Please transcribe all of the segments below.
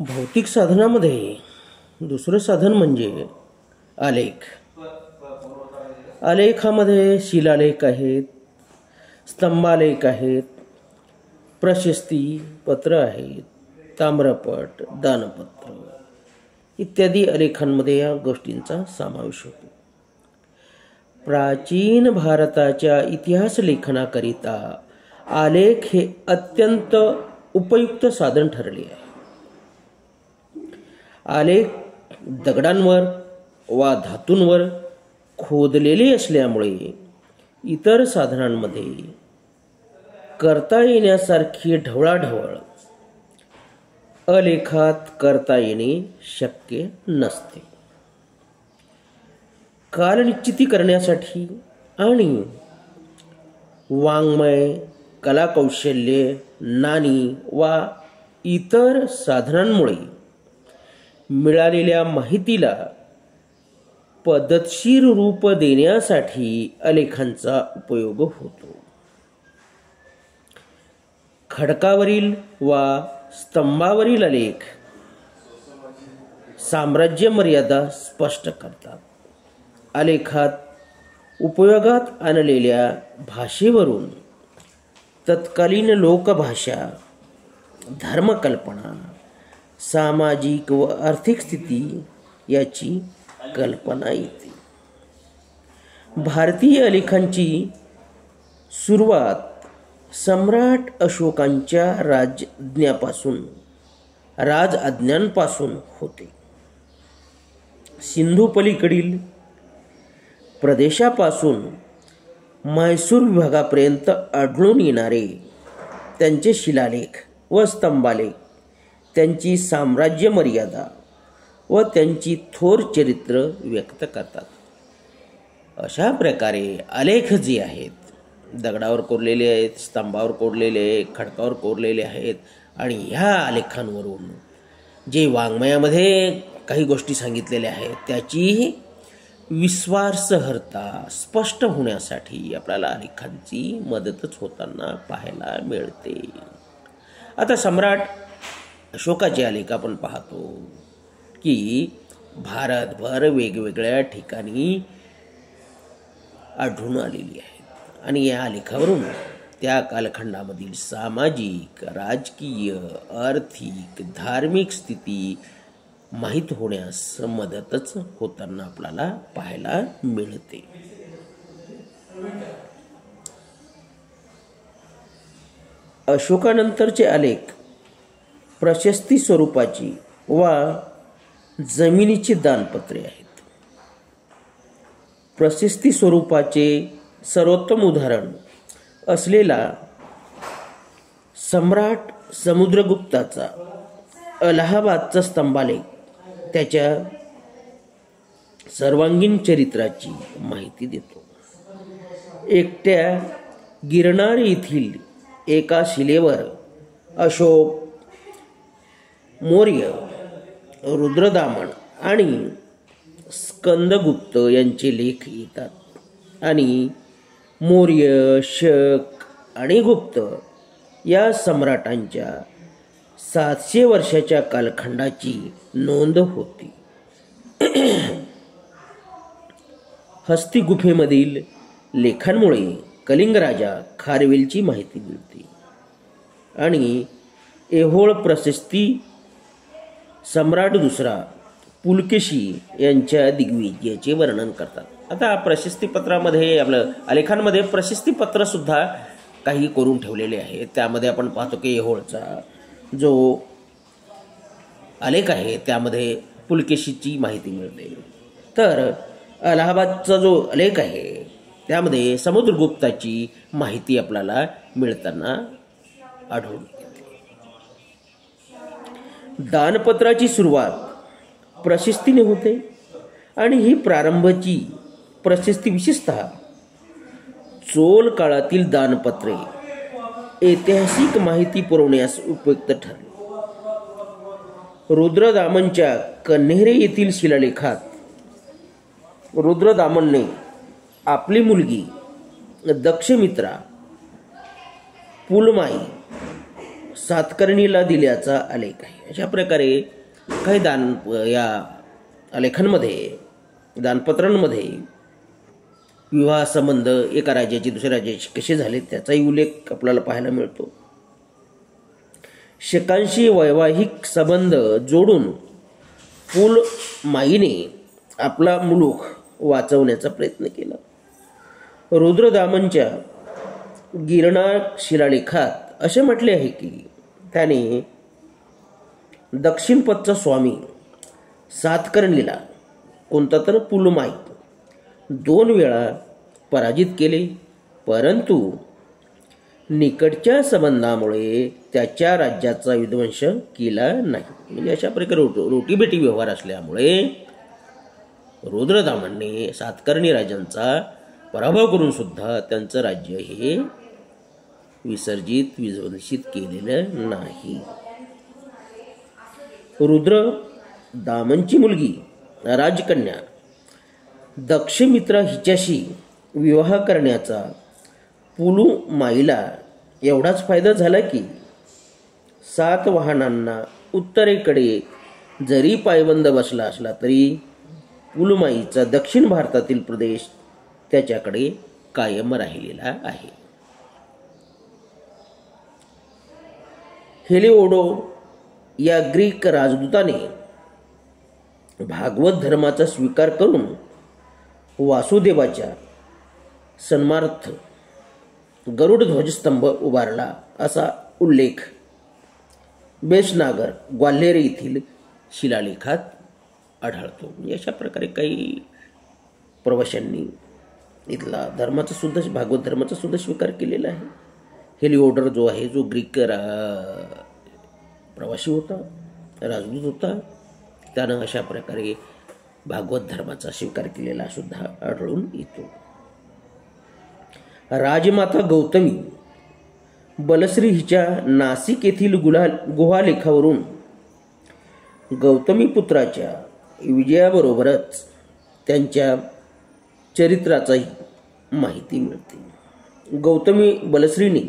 भौतिक साधनामध्ये दुसरं साधन म्हणजे आलेख. आलेखामध्ये शिलालेख आहेत, स्तंभालेख आहेत, प्रशस्ती पत्र आहेत, ताम्रपट, दानपत्र इत्यादी आलेखांमध्ये या गोष्टींचा समावेश होतो. प्राचीन भारताच्या इतिहास लेखनाकरिता आलेख हे अत्यंत उपयुक्त साधन ठरले आहे. आलेख दगडांवर वा धातूंवर खोदलेले असल्यामुळे इतर साधनांमध्ये करता येण्यासारखी ढवळाढवळ आलेखात करता येणे शक्य नसते. कालनिश्चिती करण्यासाठी आणि वाङ्मय, कलाकौशल्य, नाणी वा इतर साधनांमुळे मिळालेल्या माहितीला पद्धतशीर रूप देण्यासाठी आलेखांचा उपयोग होतो. खडकावरील वा स्तंभावरील आलेख साम्राज्य मर्यादा स्पष्ट करतात. आलेखात उपयोगात आणलेल्या भाषेवरून तत्कालीन लोकभाषा, धर्मकल्पना, सामाजिक व आर्थिक स्थिती याची कल्पना येते. भारतीय आलेखांची सुरुवात सम्राट अशोकांच्या राजआज्ञांपासून होते. सिंधू पलीकडील प्रदेशापासून म्हैसूर विभागापर्यंत आढळून येणारे त्यांचे शिलालेख व स्तंभालेख त्यांची साम्राज्य मर्यादा व त्यांची थोर चरित्र व्यक्त करतात. अशा प्रकारे आलेख जे आहेत दगडावर कोरलेले आहेत, स्तंभावर कोरलेले आहेत, खडकावर कोरलेले आहेत आणि ह्या आलेखांवरून जे वाङ्मयामध्ये काही गोष्टी सांगितलेल्या आहेत त्याची विश्वासार्हता स्पष्ट होण्यासाठी आपल्याला आलेखांची मदतच होताना पाहायला मिळते. आता सम्राट अशोकाचे आलेख आपण पाहतो की भारतभर वेगवेगळ्या ठिकाणी आढळून आलेली आहेत आणि या आलेखावरून त्या कालखंडामधील सामाजिक, राजकीय, आर्थिक, धार्मिक स्थिती माहीत होण्यास मदतच होताना आपल्याला पाहायला मिळते. अशोकानंतरचे आलेख प्रशस्ती स्वरूपाची वा जमिनीची दानपत्रे आहेत. प्रशस्ती स्वरूपाचे सर्वोत्तम उदाहरण असलेला सम्राट समुद्रगुप्ताचा अलाहाबादचा स्तंभालेख त्याच्या सर्वांगीण चरित्राची माहिती देतो. एकट्या गिरनार येथील एका शिलेवर अशोक, मौर्य, रुद्रदामन आणि स्कंदगुप्त यांचे लेख येतात आणि मौर्य, शक आणि गुप्त या सम्राटांच्या 700 वर्षाच्या कालखंडाची नोंद होती. हस्ती गुफेमधील लेखांमुळे कलिंग राजा खारवेलची माहिती मिळते आणि ऐहोळ प्रशस्ती सम्राट दुसरा पुलकेशी यांच्या दिग्विजयाचे वर्णन करतात. आता प्रशस्तीपत्रामध्ये आपलं आलेखांमध्ये प्रशस्तीपत्र सुद्धा काही करून ठेवलेले आहे. त्यामध्ये आपण पाहतो की ऐहोळचा जो आलेख आहे त्यामध्ये पुलकेशीची माहिती मिळते. तर अलाहाबादचा जो आलेख आहे त्यामध्ये समुद्रगुप्ताची माहिती आपल्याला मिळताना आढळून येते. दानपत्राची सुरुवात प्रशस्तीने होते आणि ही प्रारंभची प्रशस्ती विशेषतः चोल काळातील दानपत्रे ऐतिहासिक माहिती पुरवण्यास उपयुक्त ठरली. रुद्रदामनच्या कन्हेरे येथील शिलालेखात रुद्रदामनने आपली मुलगी दक्षमित्रा पुलमाई सातकर्णीला दिल्याचा आलेख आहे. अशा प्रकारे काही या आलेखांमध्ये, दानपत्रांमध्ये विवाह संबंध एका राज्याचे दुसऱ्या राज्याचे कसे झाले त्याचाही उल्लेख आपल्याला पाहायला मिळतो. शकांशी वैवाहिक संबंध जोडून पुलमाईने आपला मुलूख वाचवण्याचा प्रयत्न केला. रुद्रदामनच्या गिरणा शिलालेखात असे म्हटले आहे की त्याने दक्षिणपथचा स्वामी सातकर्णीला कोणता तर पुलमाई 2 वेळा पराजित केले, परंतु निकटच्या संबंधामुळे त्याच्या राज्याचा विध्वंस केला नाही. म्हणजे अशा प्रकारे रोटीबेटी व्यवहार असल्यामुळे रुद्रदामनने सातकर्णी राजांचा पराभव करून सुद्धा त्यांचं राज्य हे विध्वंसित केलेलं नाही. रुद्रदामनची मुलगी राजकन्या दक्षमित्रा हिच्याशी विवाह करण्याचा पुलुमाईला एवढाच फायदा झाला की सातवाहनांना उत्तरेकडे जरी पायबंद बसला असला तरी पुलुमाईचा दक्षिण भारतातील प्रदेश त्याच्याकडे कायम राहिलेला आहे. हेलिओडो या ग्रीक राजदूताने भागवत धर्माचा स्वीकार करून वासुदेवाच्या सन्मानार्थ गरुड ध्वजस्तंभ उभारला असा उल्लेख बेसनागर ग्वाल्हेर येथील शिलालेखात आढळतो. अशा प्रकारे काही प्रवाशांनी इथला धर्माचा सुद्धा, भागवत धर्माचा सुद्धा स्वीकार केलेला आहे. हेलिओडर जो आहे, जो ग्रीक प्रवासी होता, राजदूत होता, त्यानं अशा प्रकारे भागवत धर्माचा स्वीकार केलेला सुद्धा आढळून येतो. राजमाता गौतमी बलश्री हिच्या नाशिक येथील गुहालेखावरून गौतमी पुत्राच्या विजयाबरोबरच त्यांच्या चरित्राचाही माहिती मिळते. गौतमी बलश्रीने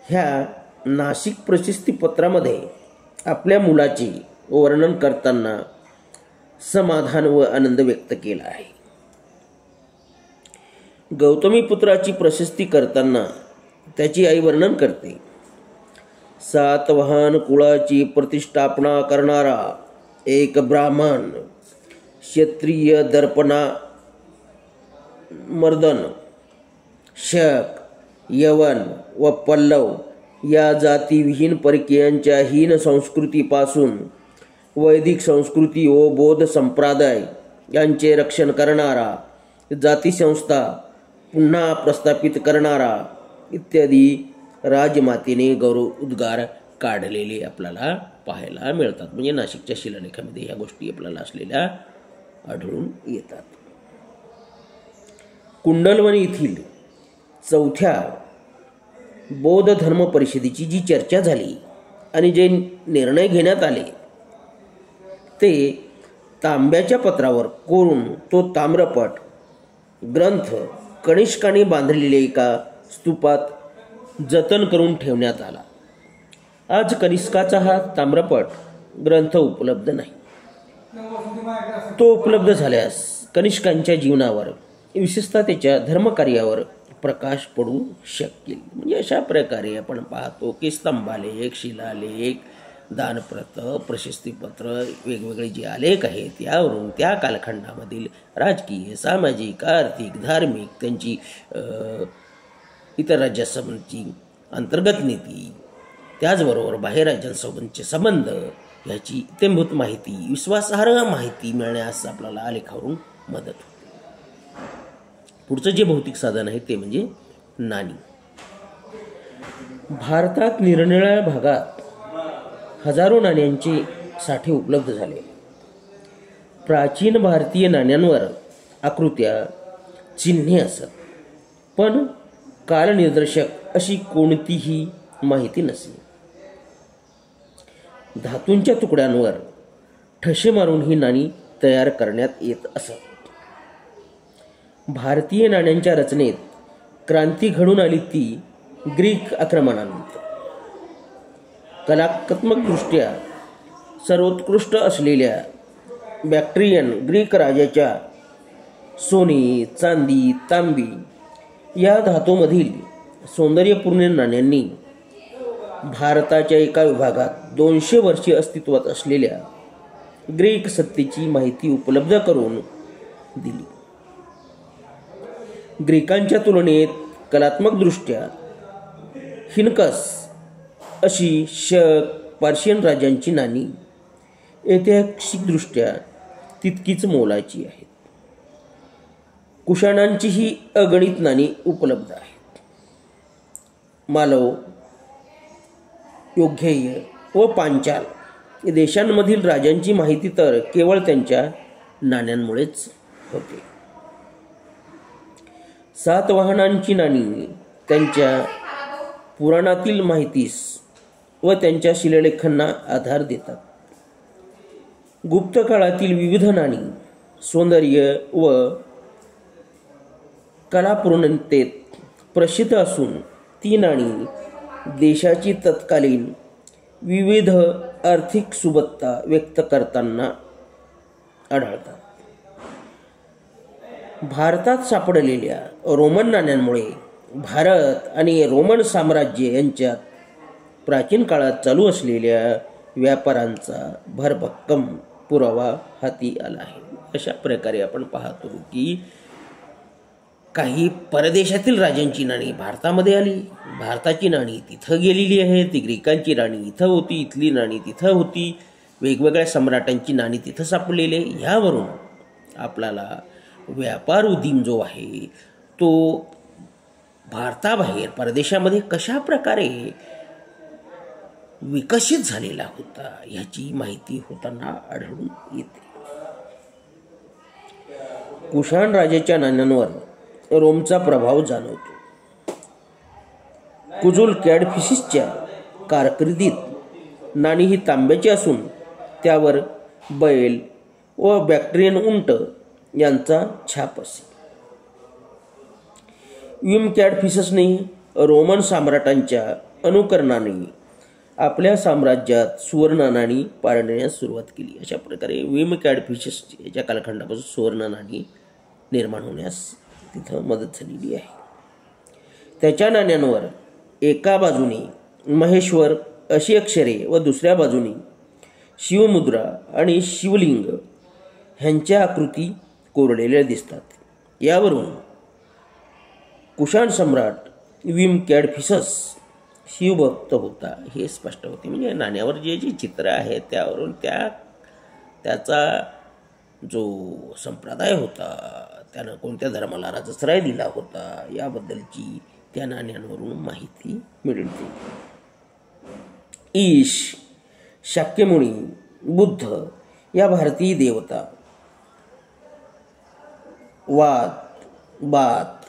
ह्या नाशिक प्रशस्ती पत्रामध्ये आपल्या मुलाचे वर्णन करताना समाधान व आनंद व्यक्त केला आहे. गौतमी पुत्राची प्रशस्ती करताना त्याची आई वर्णन करते. सातवाहन कुळाची प्रतिष्ठापना करणारा एक ब्राह्मण, क्षत्रिय दर्पणा मर्दन, शक, यवन व पल्लव या जातीविहीन परकीयांच्या हीन संस्कृतीपासून वैदिक संस्कृती व बौद्ध संप्रदाय यांचे रक्षण करणारा, जातीसंस्था पुन्हा प्रस्थापित करणारा इत्यादी राजमातेने गौरव उद्गार काढलेले आपल्याला पाहायला मिळतात. म्हणजे नाशिकच्या शिलालेखामध्ये या गोष्टी आपल्याला असलेल्या आढळून येतात. कुंडलवनी येथील 4थ्या बौद्ध धर्म परिषदेची जी चर्चा झाली आणि जे निर्णय घेण्यात आले ते तांब्याच्या पत्रावर कोरून तो ताम्रपट ग्रंथ कनिष्काने बांधलेल्या एका स्तूपात जतन करून ठेवण्यात आला. आज कनिष्काचा हा ताम्रपट ग्रंथ उपलब्ध नाही. तो उपलब्ध झाल्यास कनिष्कांच्या जीवनावर, विशेषतः त्याच्या धर्मकार्यावर प्रकाश पडू शकेल. म्हणजे अशा प्रकारे आपण पाहतो की स्तंभालेख, शिलालेख, दानप्रत, प्रशस्तीपत्र, वेगवेगळे जे आलेख आहेत यावरून त्या कालखंडामधील राजकीय, सामाजिक, आर्थिक, धार्मिक, त्यांची इतर राज्यांसोबतची अंतर्गत नीती, त्याचबरोबर बाहेर राज्यांसोबतचे संबंध याची इत्थंभूत माहिती, विश्वासार्ह माहिती मिळण्यास आपल्याला आलेखावरून मदत होते. पुढचं जे भौतिक साधन आहे ते म्हणजे नाणी. भारतात निरनिराळ्या भागात हजारो नाण्यांचे साठे उपलब्ध झाले. प्राचीन भारतीय नाण्यांवर आकृत्या, चिन्हे असत, पण कालनिर्देशक अशी कोणतीही माहिती नसे. धातूंच्या तुकड्यांवर ठसे मारून ही नाणी तयार करण्यात येत असत. भारतीय नाण्यांच्या रचनेत क्रांती घडून आली ती ग्रीक आक्रमणानंतर. कलात्मकदृष्ट्या सर्वोत्कृष्ट असलेल्या बॅक्ट्रियन ग्रीक राजाच्या सोने, चांदी, तांबी या धातूमधील सौंदर्यपूर्ण नाण्यांनी भारताच्या एका विभागात 200 वर्षे अस्तित्वात असलेल्या ग्रीक सत्तेची माहिती उपलब्ध करून दिली. ग्रीकांच्या तुलनेत कलात्मकदृष्ट्या हिणकस अशी पर्शियन राजांची नाणी ऐतिहासिकदृष्ट्या तितकीच मोलाची आहेत. कुशाणांचीही अगणित नाणी उपलब्ध आहेत. मालव, योग्येय व पांचाल देशांमधील राजांची माहिती तर केवळ त्यांच्या नाण्यांमुळेच होते. सातवाहनांची नाणी त्यांच्या पुराणातील माहितीस व त्यांच्या शिलालेखांना आधार देतात. गुप्त काळातील विविध नाणी सौंदर्य व कलापूर्णतेत प्रसिद्ध असून ती नाणी देशाची तत्कालीन विविध आर्थिक सुबत्ता व्यक्त करताना आढळतात. भारतात सापडलेल्या रोमन नाण्यांमुळे भारत आणि रोमन साम्राज्य यांच्यात प्राचीन काळात चालू असलेल्या व्यापारांचा भरभक्कम पुरावा हाती आला आहे. अशा प्रकारे आपण पाहतो की काही परदेशातील राजांची नाणी भारतामध्ये आली, भारताची नाणी तिथं गेलेली आहेत, ती ग्रीकांची नाणी इथं होती, इथली नाणी तिथं होती, वेगवेगळ्या सम्राटांची नाणी तिथं सापडलेली. ह्यावरून आपल्याला व्यापार उदीम जो आहे तो भारताबाहेर परदेशामध्ये कशा प्रकारे विकसित झालेला होता ह्याची माहिती होताना आढळून येते. कुशाण राजाच्या नाण्यांवर रोमचा प्रभाव जाणवतो. कुजुल कॅडफिसिसच्या कारकिर्दीत नाणी ही तांब्याची असून त्यावर बैल व बॅक्ट्रियन उंट यांचा छाप असे. विम कॅडफिससने रोमन सम्राटांच्या अनुकरणाने आपल्या साम्राज्यात सुवर्ण नाणी पाळण्यास सुरुवात केली. अशा प्रकारे विम कॅडफिसस याच्या कालखंडापासून सुवर्ण नाणी निर्माण होण्यास तिथं मदत झालेली आहे. त्याच्या नाण्यांवर एका बाजूने महेश्वर अशी अक्षरे व दुसऱ्या बाजूने शिवमुद्रा आणि शिवलिंग ह्यांच्या आकृती कोरलेल्या दिसतात. यावरून कुशाण सम्राट विम कॅडफिसस शिवभक्त होता हे स्पष्ट होते. म्हणजे नाण्यावर जे जे चित्र आहेत त्यावरून त्याचा जो संप्रदाय होता, त्यानं कोणत्या धर्माला राजश्रय दिला होता याबद्दलची त्या नाण्यांवरून माहिती मिळते. ईश, शाक्यमुनी, बुद्ध या भारतीय देवता, वात, बात,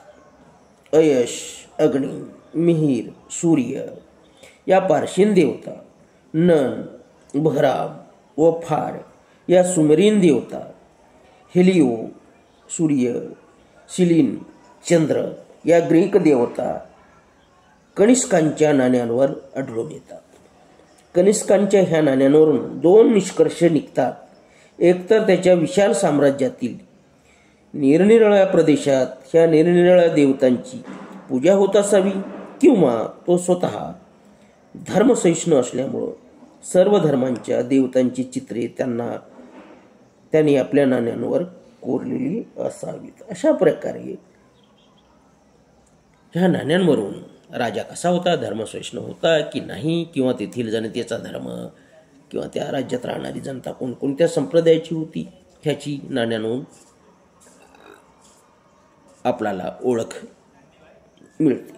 अयश, अग्नी, मिहीर, सूर्य या पार्शियन देवता, नन, बहराम व फार या सुमेरियन देवता, हेलिओ, सूर्य, सिलिन, चंद्र या ग्रीक देवता कनिष्कांच्या नाण्यांवर आढळून येतात. कनिष्कांच्या ह्या नाण्यांवरून 2 निष्कर्ष निघतात. एकतर त्याच्या विशाल साम्राज्यातील निरनिराळ्या प्रदेशात ह्या निरनिराळ्या देवतांची पूजा होत असावी, किंवा तो स्वतः धर्मसहिष्णू असल्यामुळं सर्व धर्मांच्या देवतांची चित्रे त्यांनी आपल्या नाण्यांवर कोरलेली असावीत. अशा प्रकारे ह्या नाण्यांवरून राजा कसा होता, धर्मसहिष्णू होता की नाही, किंवा तेथील जनतेचा धर्म किंवा त्या राज्यात राहणारी जनता कोणकोणत्या संप्रदायाची होती ह्याची नाण्यांवरून आपल्याला ओळख मिळते.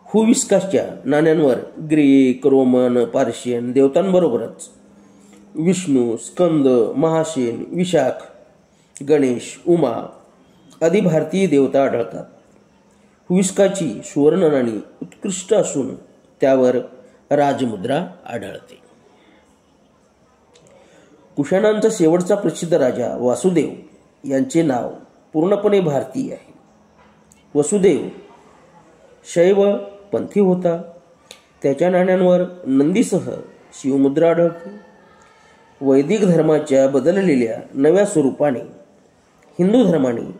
हुविस्कासच्या नाण्यांवर ग्रीक, रोमन, पार्शियन देवतांबरोबरच विष्णू, स्कंद, महासेन, विशाख, गणेश, उमा आदी भारतीय देवता आढळतात. हुविस्काची सुवर्ण नाणी उत्कृष्ट असून त्यावर राजमुद्रा आढळते. कुशाणांचा शेवटचा प्रसिद्ध राजा वासुदेव यांचे नाव पूर्णपणे भारतीय आहे. वसुदेव शैव पंथी होता. त्याच्या नाण्यांवर नंदीसह शिवमुद्रा आढळते. वैदिक धर्माच्या बदललेल्या नव्या स्वरूपाने हिंदू धर्माने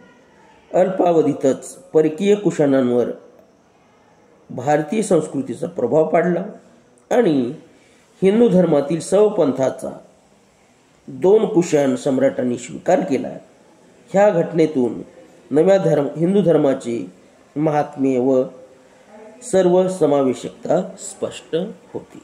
अल्पावधीतच परकीय कुशाणांवर भारतीय संस्कृतीचा प्रभाव पाडला आणि हिंदू धर्मातील सर्व पंथाचा 2 कुशाण सम्राटांनी स्वीकार केला. ह्या घटनेतून नव्या हिंदू धर्माचे महात्म्य व सर्व समावेशकता स्पष्ट होती.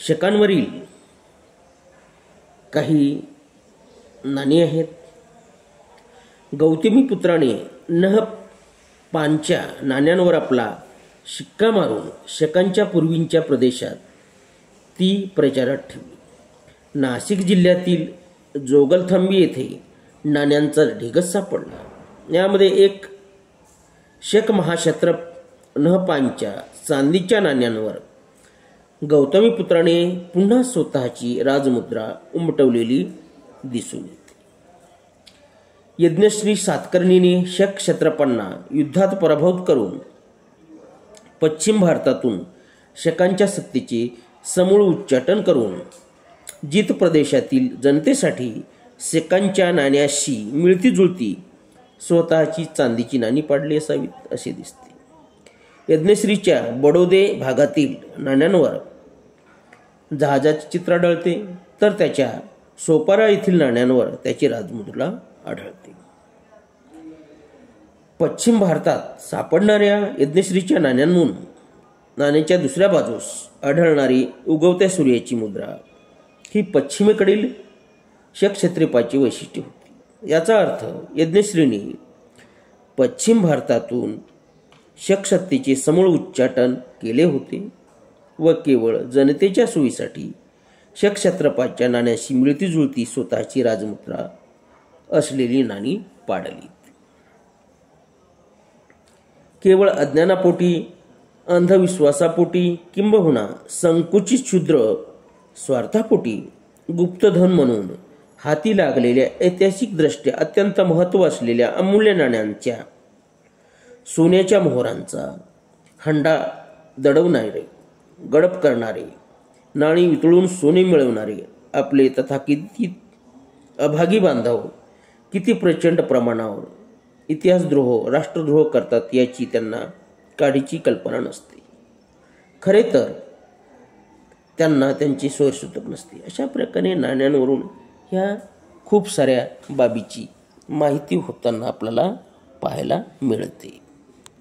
शकांवरील काही नाणी आहेत. गौतमीपुत्राने नहपानच्या नाण्यांवर आपला शिक्का मारून शकांच्या पूर्वींच्या प्रदेशात ती प्रचारात ठेवली. नाशिक जिल्ह्यातील जोगलथंबी येथे नाण्यांचा ढिगच सापडला. यामध्ये एक शक महाक्षत्रप नहपानच्या चांदीच्या नाण्यांवर गौतमीपुत्राने पुन्हा स्वतःची राजमुद्रा उमटवलेली दिसून येते. यज्ञश्री सातकर्णीने शक क्षत्रपांना युद्धात पराभूत करून पश्चिम भारतातून शकांच्या सत्तेचे समूळ उच्चाटन करून जित प्रदेशातील जनतेसाठी शकांच्या नाण्याशी मिळती जुळती स्वतःची चांदीची नाणी पाडली असावीत असे दिसते. यज्ञश्रीच्या बडोदे भागातील नाण्यांवर जहाजाचे चित्र आढळते, तर त्याच्या सोपारा येथील नाण्यांवर त्याची राजमुद्रा आढळते. पश्चिम भारतात सापडणाऱ्या यज्ञश्रीच्या नाण्यांहून नाण्याच्या दुसऱ्या बाजूस आढळणारी उगवत्या सूर्याची मुद्रा ही पश्चिमेकडील शक-क्षत्रिपाची वैशिष्ट्य होती. याचा अर्थ यज्ञश्रीने पश्चिम भारतातून शक सत्तेचे समूळ उच्चाटन केले होते व केवळ जनतेच्या सोयीसाठी शक क्षत्रपाच्या नाण्याशी मिळती जुळती स्वतःची राजमुद्रा असलेली नाणी पाडली. केवळ अज्ञानापोटी, अंधविश्वासापोटी किंबहुना संकुचित क्षुद्र स्वार्थापोटी गुप्तधन म्हणून हाती लागलेल्या ऐतिहासिक दृष्ट्या अत्यंत महत्त्व असलेल्या अमूल्य नाण्यांच्या सोन्याच्या मोहरांचा हंडा दडवणारे, गडप करणारे, नाणी वितळून सोने मिळवणारे आपले तथाकथित अभागी बांधव किती प्रचंड प्रमाणावर इतिहासद्रोह, राष्ट्रद्रोह करतात याची त्यांना काडीची कल्पना नसते. खरे तर त्यांना त्यांची सोयसुतक नसते. अशा प्रकारे नाण्यांवरून ह्या खूप साऱ्या बाबीची माहिती होताना आपल्याला पाहायला मिळते.